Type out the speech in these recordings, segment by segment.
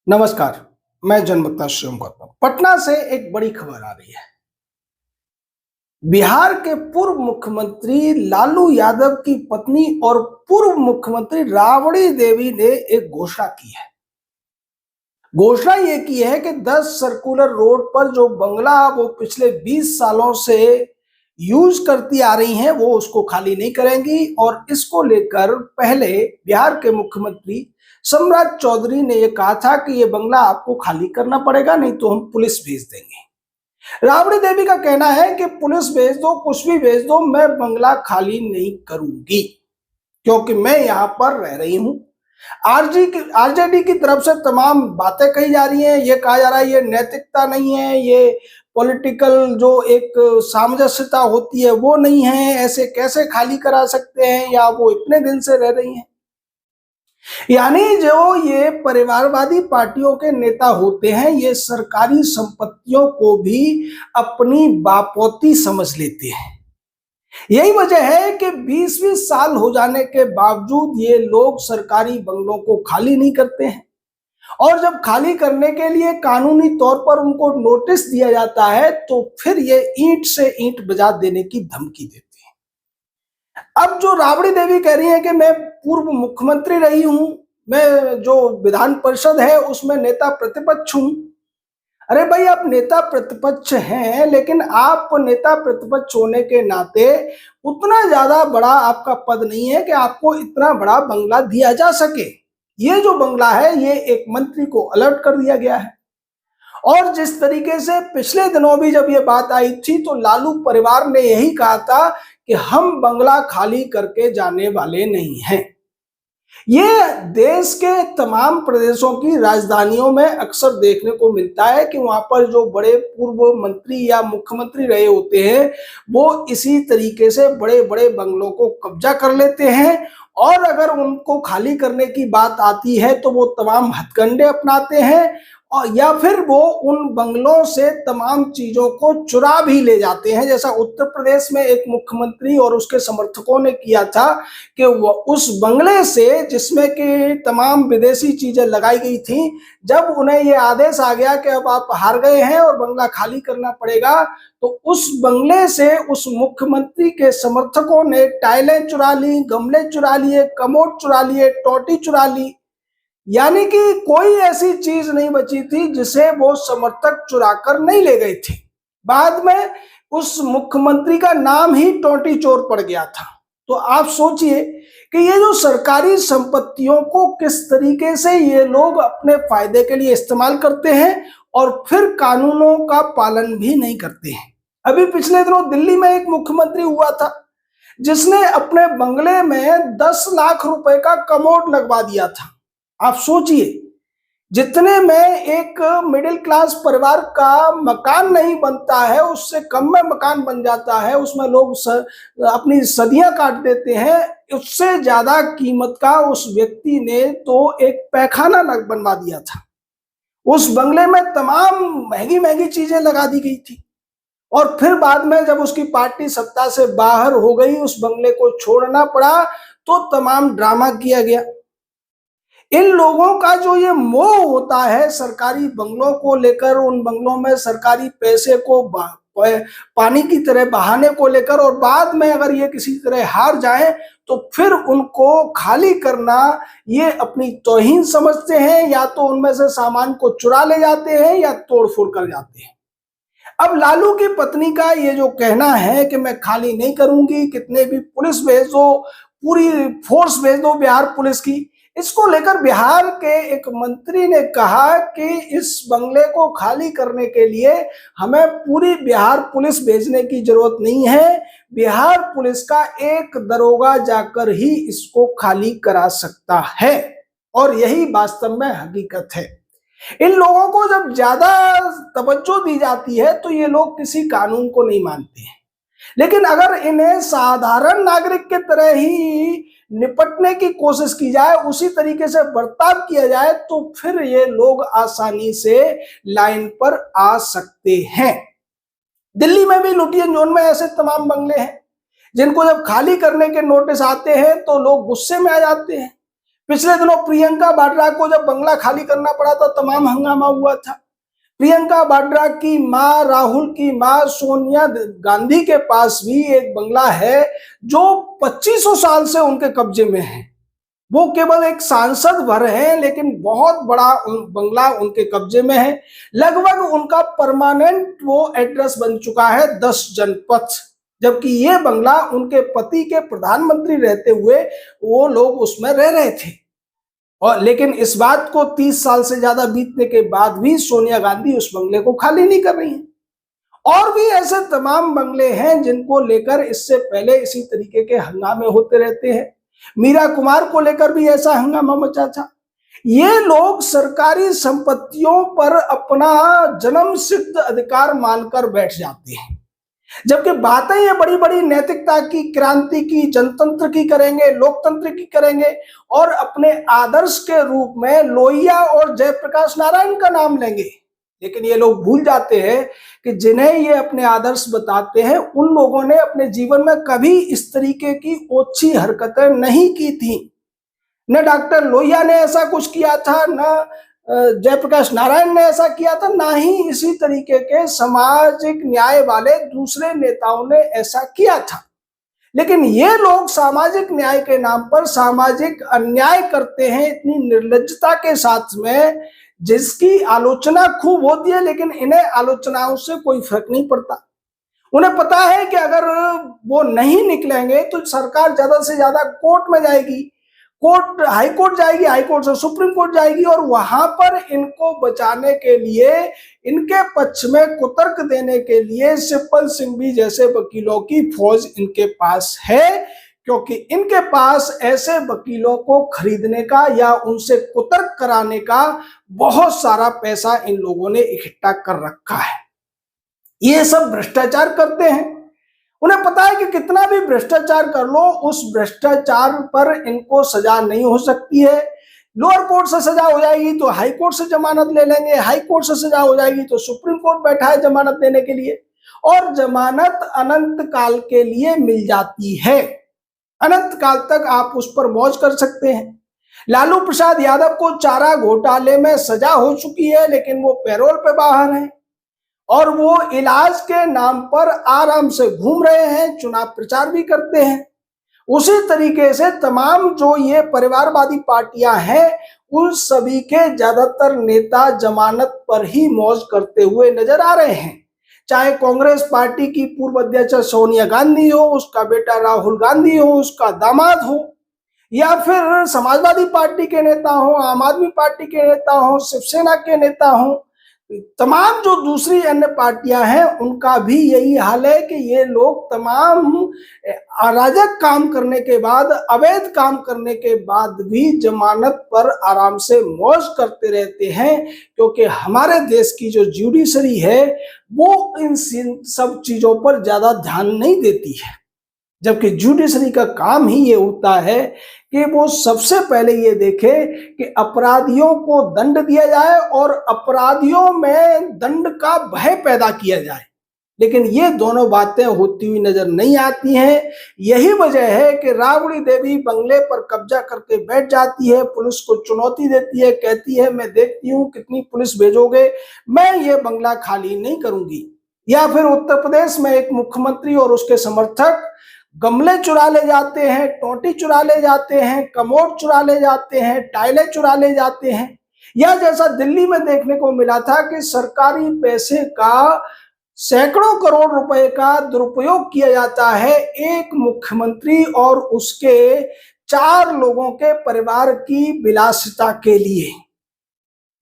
नमस्कार। मैं जनमता शिवम गौतम। पटना से एक बड़ी खबर आ रही है। बिहार के पूर्व मुख्यमंत्री लालू यादव की पत्नी और पूर्व मुख्यमंत्री राबड़ी देवी ने एक घोषणा की है। घोषणा ये की है कि 10 सर्कुलर रोड पर जो बंगला वो पिछले 20 सालों से यूज करती आ रही हैं वो उसको खाली नहीं करेंगी। और इसको लेकर पहले बिहार के मुख्यमंत्री सम्राट चौधरी ने ये कहा था कि ये बंगला आपको खाली करना पड़ेगा, नहीं तो हम पुलिस भेज देंगे। राबड़ी देवी का कहना है कि पुलिस भेज दो, कुछ भी भेज दो, मैं बंगला खाली नहीं करूंगी क्योंकि मैं यहाँ पर रह रही हूँ। आरजेडी की तरफ से तमाम बातें कही जा रही हैं। ये कहा जा रहा है ये नैतिकता नहीं है, ये पॉलिटिकल जो एक सामंजस्यता होती है वो नहीं है, ऐसे कैसे खाली करा सकते हैं, या वो इतने दिन से रह रही हैं। यानी जो ये परिवारवादी पार्टियों के नेता होते हैं ये सरकारी संपत्तियों को भी अपनी बापौती समझ लेते हैं। यही वजह है कि 20-20 साल हो जाने के बावजूद ये लोग सरकारी बंगलों को खाली नहीं करते हैं। और जब खाली करने के लिए कानूनी तौर पर उनको नोटिस दिया जाता है तो फिर ये ईंट से ईंट बजा देने की धमकी देते हैं। अब जो राबड़ी देवी कह रही है कि मैं पूर्व मुख्यमंत्री रही हूं, मैं जो विधान परिषद है उसमें नेता प्रतिपक्ष हूं। अरे भाई, आप नेता प्रतिपक्ष हैं, लेकिन आप नेता प्रतिपक्ष होने के नाते उतना ज्यादा बड़ा आपका पद नहीं है कि आपको इतना बड़ा बंगला दिया जा सके। ये जो बंगला है ये एक मंत्री को अलर्ट कर दिया गया है। और जिस तरीके से पिछले दिनों भी जब ये बात आई थी तो लालू परिवार ने यही कहा था कि हम बंगला खाली करके जाने वाले नहीं हैं। ये देश के तमाम प्रदेशों की राजधानियों में अक्सर देखने को मिलता है कि वहां पर जो बड़े पूर्व मंत्री या मुख्यमंत्री रहे होते हैं वो इसी तरीके से बड़े बड़े बंगलों को कब्जा कर लेते हैं। और अगर उनको खाली करने की बात आती है तो वो तमाम हथकंडे अपनाते हैं, और या फिर वो उन बंगलों से तमाम चीजों को चुरा भी ले जाते हैं। जैसा उत्तर प्रदेश में एक मुख्यमंत्री और उसके समर्थकों ने किया था कि वो उस बंगले से जिसमें कि तमाम विदेशी चीजें लगाई गई थी, जब उन्हें ये आदेश आ गया कि अब आप हार गए हैं और बंगला खाली करना पड़ेगा, तो उस बंगले से उस मुख्यमंत्री के समर्थकों ने टाइलें चुरा ली, गमले चुरा लिए, कमोड चुरा लिए, टोटी चुरा ली। यानी कि कोई ऐसी चीज नहीं बची थी जिसे वो समर्थक चुरा कर नहीं ले गए थे। बाद में उस मुख्यमंत्री का नाम ही टोटी चोर पड़ गया था। तो आप सोचिए कि ये जो सरकारी संपत्तियों को किस तरीके से ये लोग अपने फायदे के लिए इस्तेमाल करते हैं और फिर कानूनों का पालन भी नहीं करते हैं। अभी पिछले दिनों दिल्ली में एक मुख्यमंत्री हुआ था जिसने अपने बंगले में 10 लाख रुपए का कमोड लगवा दिया था। आप सोचिए, जितने में एक मिडिल क्लास परिवार का मकान नहीं बनता है उससे कम में मकान बन जाता है, उसमें लोग अपनी सदियां काट देते हैं, उससे ज्यादा कीमत का उस व्यक्ति ने तो एक पैखाना बनवा दिया था। उस बंगले में तमाम महंगी महंगी चीजें लगा दी गई थी। और फिर बाद में जब उसकी पार्टी सत्ता से बाहर हो गई, उस बंगले को छोड़ना पड़ा, तो तमाम ड्रामा किया गया। इन लोगों का जो ये मोह होता है सरकारी बंगलों को लेकर, उन बंगलों में सरकारी पैसे को पानी की तरह बहाने को लेकर, और बाद में अगर ये किसी तरह हार जाए तो फिर उनको खाली करना ये अपनी तौहीन समझते हैं। या तो उनमें से सामान को चुरा ले जाते हैं या तोड़फोड़ कर जाते हैं। अब लालू की पत्नी का ये जो कहना है कि मैं खाली नहीं करूंगी, कितने भी पुलिस भेज दो, पूरी फोर्स भेज दो बिहार पुलिस की, इसको लेकर बिहार के एक मंत्री ने कहा कि इस बंगले को खाली करने के लिए हमें पूरी बिहार पुलिस भेजने की जरूरत नहीं है, बिहार पुलिस का एक दरोगा जाकर ही इसको खाली करा सकता है। और यही वास्तव में हकीकत है। इन लोगों को जब ज्यादा तवज्जो दी जाती है तो ये लोग किसी कानून को नहीं मानते हैं, लेकिन अगर इन्हें साधारण नागरिक के तरह ही निपटने की कोशिश की जाए, उसी तरीके से बर्ताव किया जाए, तो फिर ये लोग आसानी से लाइन पर आ सकते हैं। दिल्ली में भी लुटियन जोन में ऐसे तमाम बंगले हैं जिनको जब खाली करने के नोटिस आते हैं तो लोग गुस्से में आ जाते हैं। पिछले दिनों प्रियंका वाड्रा को जब बंगला खाली करना पड़ा तो तमाम हंगामा हुआ था। प्रियंका वाड्रा की मां, राहुल की मां सोनिया गांधी के पास भी एक बंगला है जो 2500 साल से उनके कब्जे में है। वो केवल एक सांसद भर हैं, लेकिन बहुत बड़ा बंगला उनके कब्जे में है। लगभग उनका परमानेंट वो एड्रेस बन चुका है 10 जनपद, जबकि ये बंगला उनके पति के प्रधानमंत्री रहते हुए वो लोग उसमें रह रहे थे। और लेकिन इस बात को 30 साल से ज्यादा बीतने के बाद भी सोनिया गांधी उस बंगले को खाली नहीं कर रही हैं। और भी ऐसे तमाम बंगले हैं जिनको लेकर इससे पहले इसी तरीके के हंगामे होते रहते हैं। मीरा कुमार को लेकर भी ऐसा हंगामा मचा था। ये लोग सरकारी संपत्तियों पर अपना जन्म सिद्ध अधिकार मानकर बैठ जाते हैं, जबकि बातें ये बड़ी बड़ी नैतिकता की, क्रांति की, जनतंत्र की करेंगे, लोकतंत्र की करेंगे और अपने आदर्श के रूप में लोहिया और जयप्रकाश नारायण का नाम लेंगे। लेकिन ये लोग भूल जाते हैं कि जिन्हें ये अपने आदर्श बताते हैं उन लोगों ने अपने जीवन में कभी इस तरीके की ओछी हरकतें नहीं की थी। न डॉक्टर लोहिया ने ऐसा कुछ किया था, न जयप्रकाश नारायण ने ऐसा किया था, ना ही इसी तरीके के सामाजिक न्याय वाले दूसरे नेताओं ने ऐसा किया था। लेकिन ये लोग सामाजिक न्याय के नाम पर सामाजिक अन्याय करते हैं इतनी निर्लज्जता के साथ में, जिसकी आलोचना खूब होती है, लेकिन इन्हें आलोचनाओं से कोई फर्क नहीं पड़ता। उन्हें पता है कि अगर वो नहीं निकलेंगे तो सरकार ज्यादा से ज्यादा कोर्ट में जाएगी, कोर्ट हाई कोर्ट जाएगी, हाई कोर्ट से सुप्रीम कोर्ट जाएगी और वहां पर इनको बचाने के लिए, इनके पक्ष में कुतर्क देने के लिए शिवपाल सिंघवी जैसे वकीलों की फौज इनके पास है, क्योंकि इनके पास ऐसे वकीलों को खरीदने का या उनसे कुतर्क कराने का बहुत सारा पैसा इन लोगों ने इकट्ठा कर रखा है। ये सब भ्रष्टाचार करते हैं। उन्हें पता है कि कितना भी भ्रष्टाचार कर लो, उस भ्रष्टाचार पर इनको सजा नहीं हो सकती है। लोअर कोर्ट से सजा हो जाएगी तो हाई कोर्ट से जमानत ले लेंगे, हाई कोर्ट से सजा हो जाएगी तो सुप्रीम कोर्ट बैठा है जमानत देने के लिए, और जमानत अनंत काल के लिए मिल जाती है। अनंत काल तक आप उस पर मौज कर सकते हैं। लालू प्रसाद यादव को चारा घोटाले में सजा हो चुकी है, लेकिन वो पैरोल पे बाहर हैं और वो इलाज के नाम पर आराम से घूम रहे हैं, चुनाव प्रचार भी करते हैं। उसी तरीके से तमाम जो ये परिवारवादी पार्टियां हैं, उन सभी के ज्यादातर नेता जमानत पर ही मौज करते हुए नजर आ रहे हैं। चाहे कांग्रेस पार्टी की पूर्व अध्यक्ष सोनिया गांधी हो, उसका बेटा राहुल गांधी हो, उसका दामाद हो, या फिर समाजवादी पार्टी के नेता हो, आम आदमी पार्टी के नेता हो, शिवसेना के नेता हो, तमाम जो दूसरी अन्य पार्टियां हैं उनका भी यही हाल है कि ये लोग तमाम अराजक काम करने के बाद, अवैध काम करने के बाद भी जमानत पर आराम से मौज करते रहते हैं, क्योंकि हमारे देश की जो ज्यूडिशरी है वो इन सब चीजों पर ज्यादा ध्यान नहीं देती है। जबकि जुडिशरी का काम ही ये होता है कि वो सबसे पहले ये देखे कि अपराधियों को दंड दिया जाए और अपराधियों में दंड का भय पैदा किया जाए। लेकिन ये दोनों बातें होती हुई नजर नहीं आती हैं। यही वजह है कि राबड़ी देवी बंगले पर कब्जा करके बैठ जाती है, पुलिस को चुनौती देती है, कहती है मैं देखती हूँ कितनी पुलिस भेजोगे, मैं ये बंगला खाली नहीं करूंगी। या फिर उत्तर प्रदेश में एक मुख्यमंत्री और उसके समर्थक गमले चुरा ले जाते हैं, टोटी चुरा ले जाते हैं, कमोड चुरा ले जाते हैं, टाइलें चुरा ले जाते हैं, या जैसा दिल्ली में देखने को मिला था कि सरकारी पैसे का सैकड़ों करोड़ रुपए का दुरुपयोग किया जाता है एक मुख्यमंत्री और उसके 4 लोगों के परिवार की विलासिता के लिए।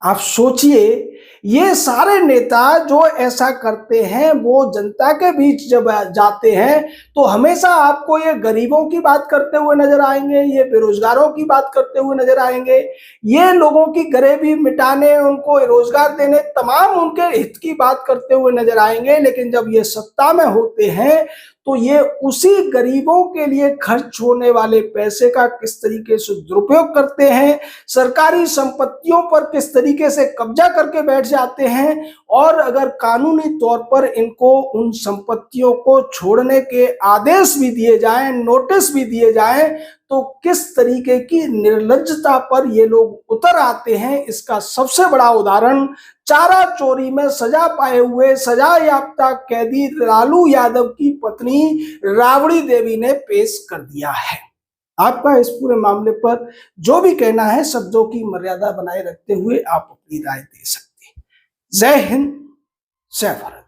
आप सोचिए, ये सारे नेता जो ऐसा करते हैं वो जनता के बीच जब जाते हैं तो हमेशा आपको ये गरीबों की बात करते हुए नजर आएंगे, ये बेरोजगारों की बात करते हुए नजर आएंगे, ये लोगों की गरीबी मिटाने, उनको रोजगार देने, तमाम उनके हित की बात करते हुए नजर आएंगे। लेकिन जब ये सत्ता में होते हैं तो ये उसी गरीबों के लिए खर्च होने वाले पैसे का किस तरीके से दुरुपयोग करते हैं, सरकारी संपत्तियों पर किस तरीके से कब्जा करके बैठ जाते हैं, और अगर कानूनी तौर पर इनको उन संपत्तियों को छोड़ने के आदेश भी दिए जाएं, नोटिस भी दिए जाएं, तो किस तरीके की निर्लज्जता पर ये लोग उतर आते हैं, इसका सबसे बड़ा उदाहरण चारा चोरी में सजा पाए हुए सजा याफ्ता कैदी लालू यादव की पत्नी राबड़ी देवी ने पेश कर दिया है। आपका इस पूरे मामले पर जो भी कहना है, शब्दों की मर्यादा बनाए रखते हुए आप अपनी राय दे सकते हैं। जय हिंद, जय भारत।